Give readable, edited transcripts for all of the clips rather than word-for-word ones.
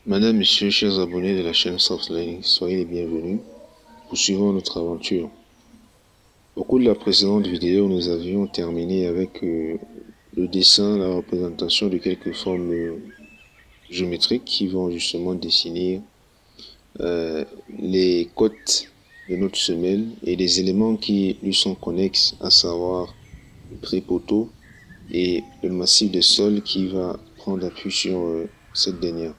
Madame, Monsieur, chers abonnés de la chaîne Soft Learning, soyez les bienvenus. Poursuivons notre aventure. Au cours de la précédente vidéo, nous avions terminé avec le dessin, la représentation de quelques formes géométriques qui vont justement dessiner les côtes de notre semelle et les éléments qui lui sont connexes, à savoir le trépoteau et le massif de sol qui va prendre appui sur cette dernière.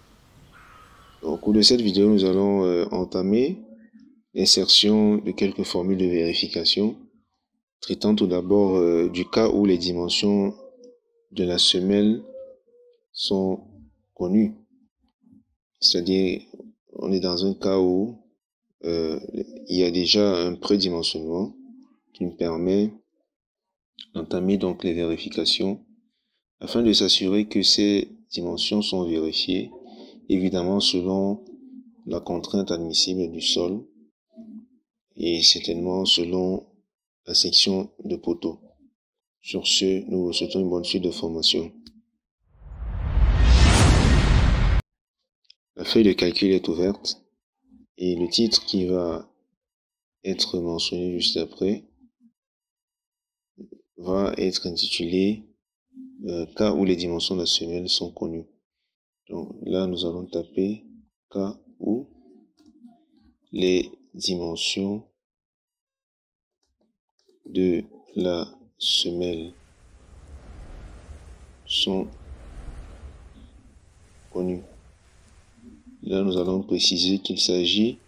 Au cours de cette vidéo, nous allons entamer l'insertion de quelques formules de vérification, traitant tout d'abord du cas où les dimensions de la semelle sont connues. C'est-à-dire, on est dans un cas où il y a déjà un prédimensionnement qui nous permet d'entamer donc les vérifications afin de s'assurer que ces dimensions sont vérifiées, évidemment selon la contrainte admissible du sol et certainement selon la section de poteau. Sur ce, nous vous souhaitons une bonne suite de formation. La feuille de calcul est ouverte et le titre qui va être mentionné juste après va être intitulé cas où les dimensions de la semelle sont connues. Donc là, nous allons taper cas où les dimensions de la semelle sont connues. Là, nous allons préciser qu'il s'agit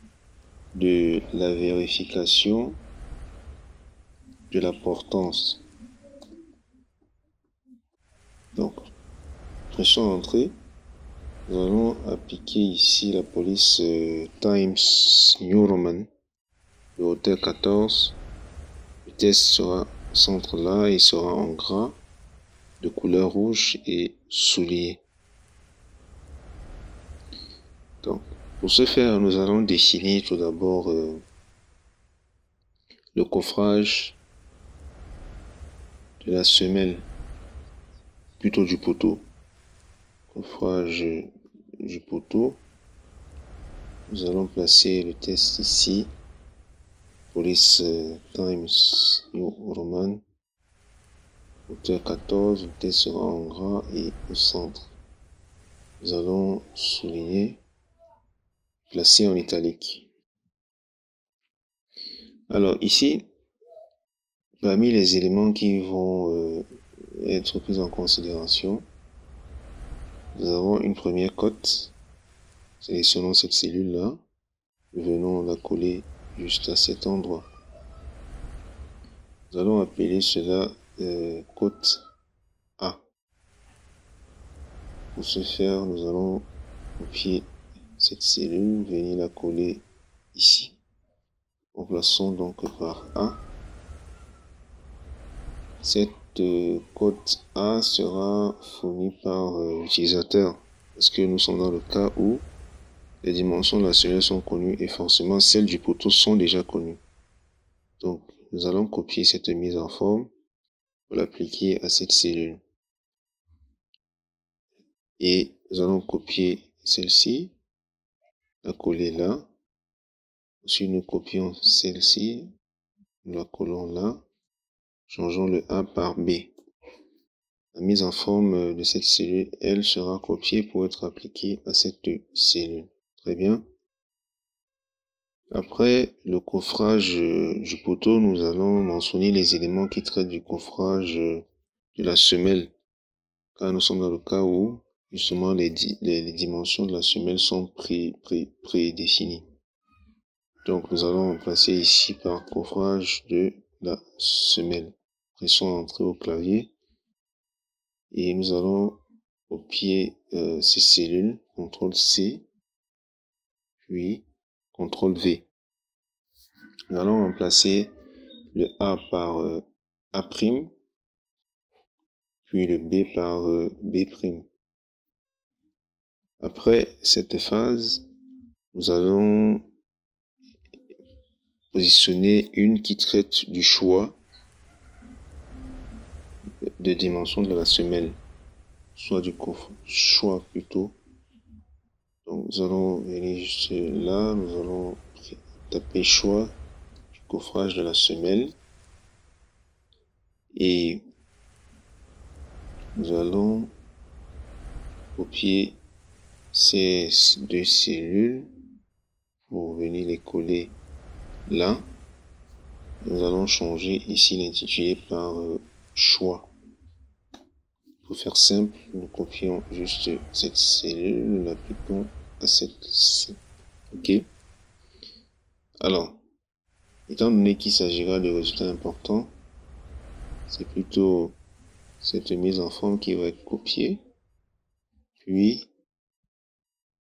de la vérification de la portance. Donc, pression entrée, nous allons appliquer ici la police Times New Roman, le hauteur 14. Le test sera centre là, il sera en gras, de couleur rouge et soulier. Donc, pour ce faire, nous allons dessiner tout d'abord le coffrage de la semelle, plutôt du poteau. Coffrage du poteau. Nous allons placer le test ici. Police Times New Roman. Hauteur 14. Le test sera en gras et au centre. Nous allons souligner, placer en italique. Alors ici, parmi les éléments qui vont être pris en considération, nous avons une première cote. Sélectionnons cette cellule-là. Venons la coller juste à cet endroit. Nous allons appeler cela cote A. Pour ce faire, nous allons copier cette cellule, venir la coller ici. Remplaçons donc par A. Cette cote A sera fournie par l'utilisateur parce que nous sommes dans le cas où les dimensions de la semelle sont connues et forcément celles du poteau sont déjà connues. Donc nous allons copier cette mise en forme pour l'appliquer à cette cellule. Et nous allons copier celle-ci, la coller là. Ensuite nous copions celle-ci, nous la collons là. Changeons le A par B. La mise en forme de cette cellule, elle sera copiée pour être appliquée à cette cellule. Très bien. Après le coffrage du poteau, nous allons mentionner les éléments qui traitent du coffrage de la semelle. Car nous sommes dans le cas où, justement, les dimensions de la semelle sont prédéfinies. Donc, nous allons remplacer ici par coffrage de la semelle. Pressons entrée au clavier. Et nous allons copier ces cellules, CTRL-C, puis CTRL-V. Nous allons remplacer le A par A', puis le B par B'. Après cette phase, nous allons positionner une qui traite du choix de dimension de la semelle, soit du choix plutôt. Donc, nous allons venir juste là, nous allons taper choix du coffrage de la semelle et nous allons copier ces deux cellules pour venir les coller là. Nous allons changer ici l'intitulé par choix. Pour faire simple, nous copions juste cette cellule, nous l'appliquons à cette. OK. Alors, étant donné qu'il s'agira de résultats importants, c'est plutôt cette mise en forme qui va être copiée, puis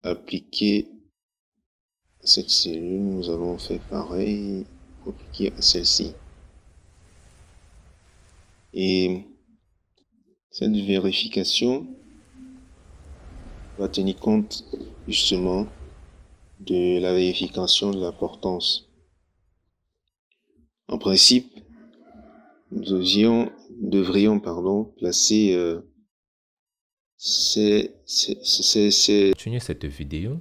appliquer à cette cellule. Nous allons faire pareil pour appliquer à celle-ci. Et cette vérification va tenir compte justement de la vérification de l'importance. En principe, nous devrions placer Continuer cette vidéo,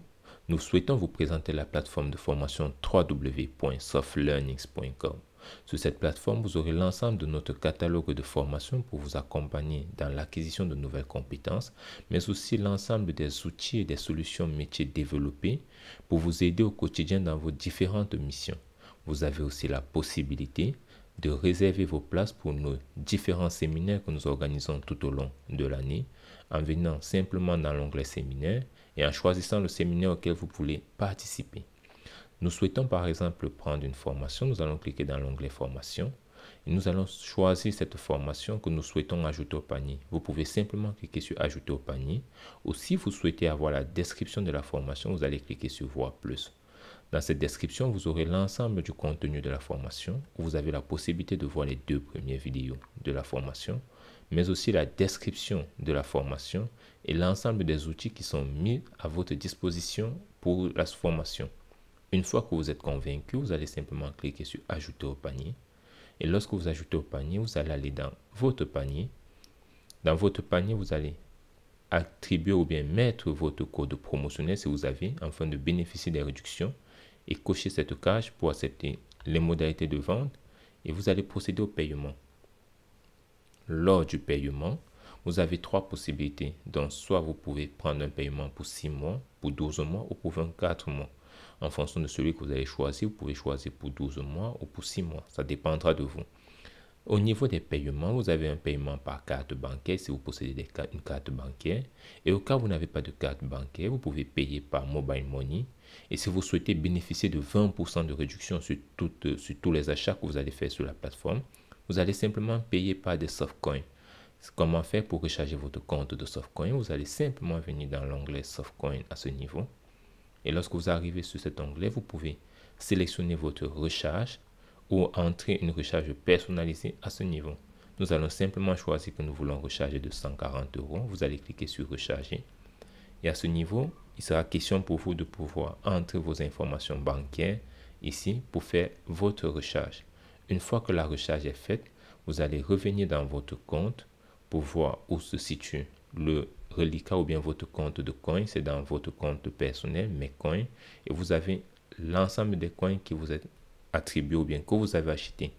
nous souhaitons vous présenter la plateforme de formation www.softlearnings.com. Sur cette plateforme, vous aurez l'ensemble de notre catalogue de formation pour vous accompagner dans l'acquisition de nouvelles compétences, mais aussi l'ensemble des outils et des solutions métiers développés pour vous aider au quotidien dans vos différentes missions. Vous avez aussi la possibilité de réserver vos places pour nos différents séminaires que nous organisons tout au long de l'année en venant simplement dans l'onglet séminaire et en choisissant le séminaire auquel vous voulez participer. Nous souhaitons par exemple prendre une formation, nous allons cliquer dans l'onglet formation et nous allons choisir cette formation que nous souhaitons ajouter au panier. Vous pouvez simplement cliquer sur ajouter au panier ou si vous souhaitez avoir la description de la formation, vous allez cliquer sur voir plus. Dans cette description, vous aurez l'ensemble du contenu de la formation où vous avez la possibilité de voir les 2 premières vidéos de la formation, mais aussi la description de la formation et l'ensemble des outils qui sont mis à votre disposition pour la formation. Une fois que vous êtes convaincu, vous allez simplement cliquer sur ajouter au panier. Et lorsque vous ajoutez au panier, vous allez aller dans votre panier. Dans votre panier, vous allez attribuer ou bien mettre votre code promotionnel si vous avez, afin de bénéficier des réductions, et cocher cette case pour accepter les modalités de vente et vous allez procéder au paiement. Lors du paiement, vous avez 3 possibilités. Donc, soit vous pouvez prendre un paiement pour 6 mois, pour 12 mois ou pour 24 mois. En fonction de celui que vous allez choisir, vous pouvez choisir pour 12 mois ou pour 6 mois. Ça dépendra de vous. Au niveau des paiements, vous avez un paiement par carte bancaire si vous possédez une carte bancaire. Et au cas où vous n'avez pas de carte bancaire, vous pouvez payer par mobile money. Et si vous souhaitez bénéficier de 20% de réduction sur tous les achats que vous allez faire sur la plateforme, vous allez simplement payer par des softcoins. Comment faire pour recharger votre compte de softcoin? Vous allez simplement venir dans l'onglet softcoin à ce niveau. Et lorsque vous arrivez sur cet onglet, vous pouvez sélectionner votre recharge ou entrer une recharge personnalisée à ce niveau. Nous allons simplement choisir que nous voulons recharger de 140 €. Vous allez cliquer sur recharger. Et à ce niveau, il sera question pour vous de pouvoir entrer vos informations bancaires ici pour faire votre recharge. Une fois que la recharge est faite, vous allez revenir dans votre compte pour voir où se situe le reliquat ou bien votre compte de coins. C'est dans votre compte personnel, mes coins. Et vous avez l'ensemble des coins qui vous est attribué ou bien que vous avez acheté.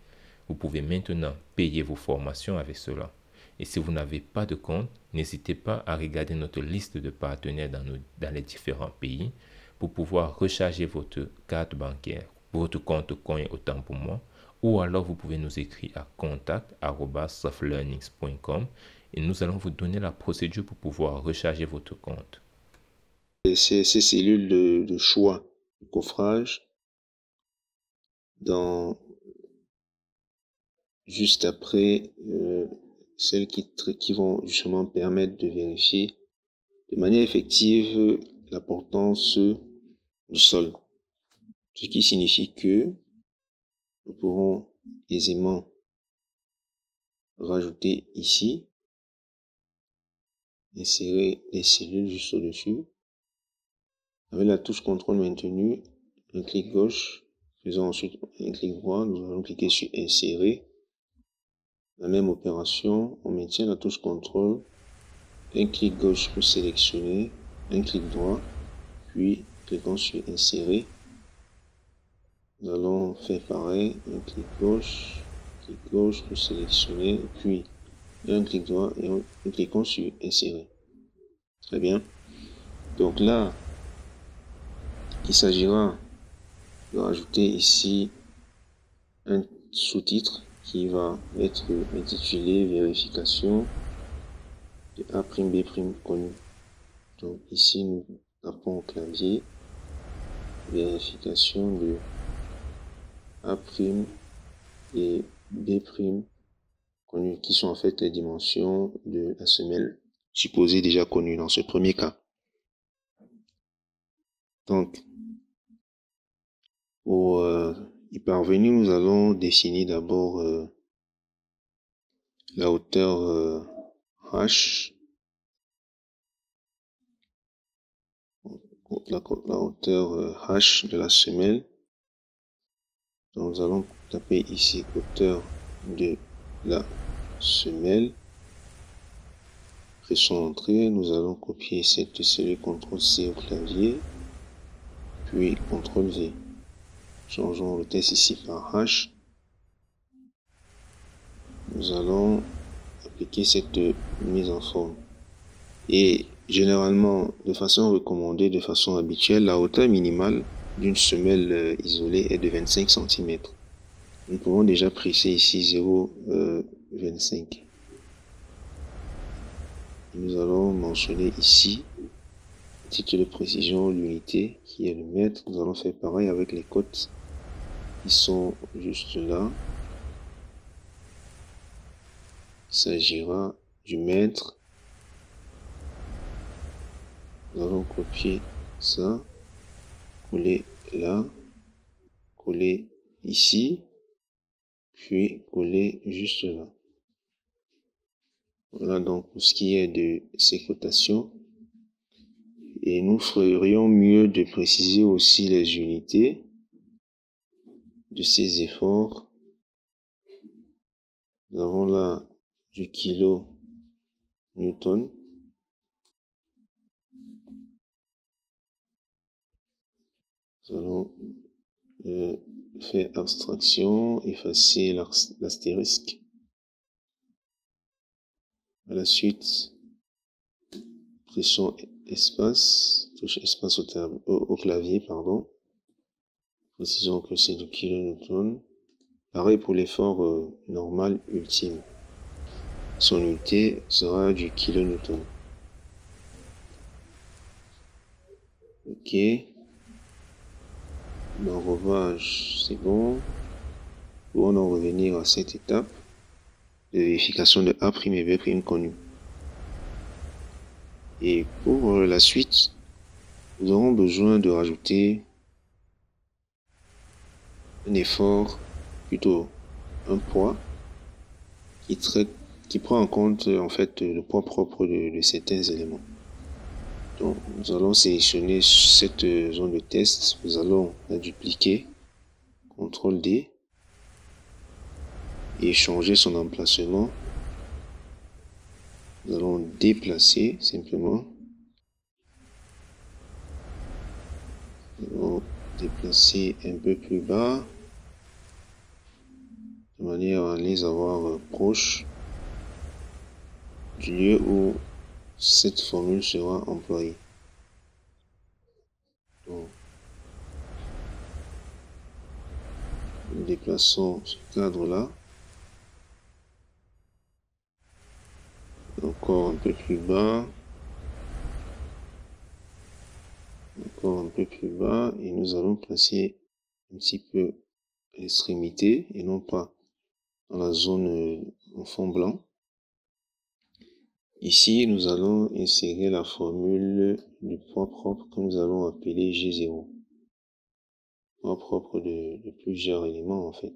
Vous pouvez maintenant payer vos formations avec cela. Et si vous n'avez pas de compte, n'hésitez pas à regarder notre liste de partenaires dans les différents pays pour pouvoir recharger votre carte bancaire, votre compte coin autant pour moi. Ou alors vous pouvez nous écrire à contact@softlearnings.com et nous allons vous donner la procédure pour pouvoir recharger votre compte. Ces cellules de choix de coffrage juste après celles qui vont justement permettre de vérifier de manière effective l'importance du sol. Ce qui signifie que nous pourrons aisément rajouter ici, insérer les cellules juste au-dessus. Avec la touche contrôle maintenue, un clic gauche, faisons ensuite un clic droit, nous allons cliquer sur insérer. La même opération, on maintient la touche contrôle, un clic gauche pour sélectionner, un clic droit, puis cliquons sur insérer. Nous allons faire pareil, un clic gauche pour sélectionner, puis un clic droit et nous cliquons sur insérer. Très bien. Donc là, il s'agira de rajouter ici un sous-titre qui va être intitulé vérification de A', B' connu. Donc ici, nous tapons au clavier vérification de A' et B' connu, qui sont en fait les dimensions de la semelle supposée déjà connue dans ce premier cas. Donc, pour y parvenir, nous allons dessiner d'abord la hauteur H, la hauteur H de la semelle. Donc, nous allons taper ici hauteur de la semelle. Pressons Entrée, nous allons copier cette cellule CTRL-C au clavier, puis CTRL-V. Changeons le texte ici par H. Nous allons appliquer cette mise en forme. Et généralement, de façon recommandée, de façon habituelle, la hauteur minimale d'une semelle isolée est de 25 cm. Nous pouvons déjà presser ici 0,25. Nous allons mentionner ici, titre de précision, l'unité qui est le mètre. Nous allons faire pareil avec les cotes qui sont juste là. Il s'agira du mètre. Nous allons copier ça, coller là, coller ici, puis coller juste là. Voilà donc pour ce qui est de ces cotations. Et nous ferions mieux de préciser aussi les unités de ces efforts. Nous avons là du kilo Newton. Nous allons faire abstraction, effacer l'astérisque. À la suite, pression espace, touche espace au clavier, pardon. Précisons que c'est du kilonewton. Pareil pour l'effort normal ultime. Son unité sera du kilonewton. Ok. L'enrobage, c'est bon. Pour en revenir à cette étape de vérification de A' et B' connu. Et pour la suite, nous aurons besoin de rajouter un effort, plutôt un poids, qui prend en compte en fait le poids propre de certains éléments. Donc nous allons sélectionner cette zone de test, nous allons la dupliquer, CTRL D, et changer son emplacement. Nous allons déplacer simplement. Nous allons déplacer un peu plus bas, de manière à les avoir proches du lieu où cette formule sera employée. Donc, nous déplaçons ce cadre-là. Encore un peu plus bas. Encore un peu plus bas. Et nous allons placer un petit peu à l'extrémité et non pas dans la zone en fond blanc. Ici, nous allons insérer la formule du poids propre que nous allons appeler G0. Poids propre de plusieurs éléments en fait.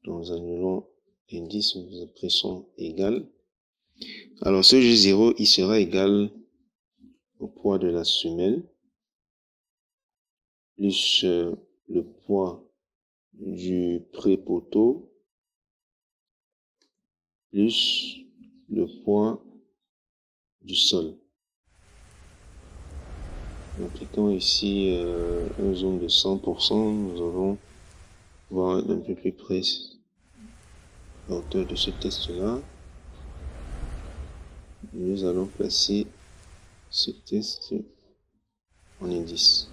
Donc nous annulons l'indice, nous pressons égal. Alors ce G0, il sera égal au poids de la semelle plus le poids du pré-poteau plus le poids du sol. En appliquant ici un zoom de 100%, nous allons voir un peu plus près la hauteur de ce test-là. Nous allons placer ce test en indice.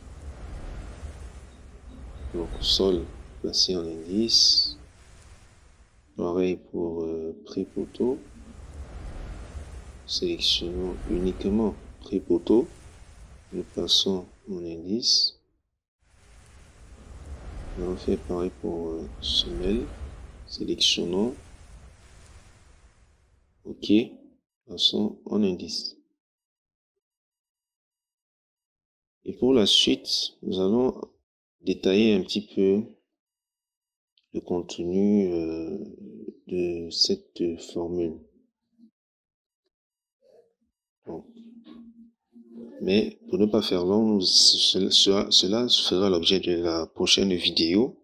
Donc sol placé en indice. Pareil pour pré-poteau. Sélectionnons uniquement pré-poteau. Nous passons en indice. On va faire pareil pour semelle. Sélectionnons. OK. Passons en indice. Et pour la suite, nous allons détailler un petit peu le contenu de cette formule. Bon. Mais pour ne pas faire long, cela fera l'objet de la prochaine vidéo.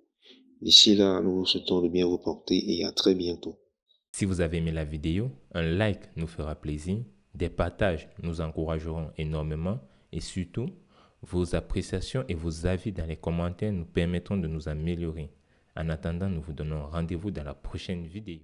D'ici là, nous vous souhaitons de bien vous porter et à très bientôt. Si vous avez aimé la vidéo, un like nous fera plaisir, des partages nous encourageront énormément et surtout, vos appréciations et vos avis dans les commentaires nous permettront de nous améliorer. En attendant, nous vous donnons rendez-vous dans la prochaine vidéo.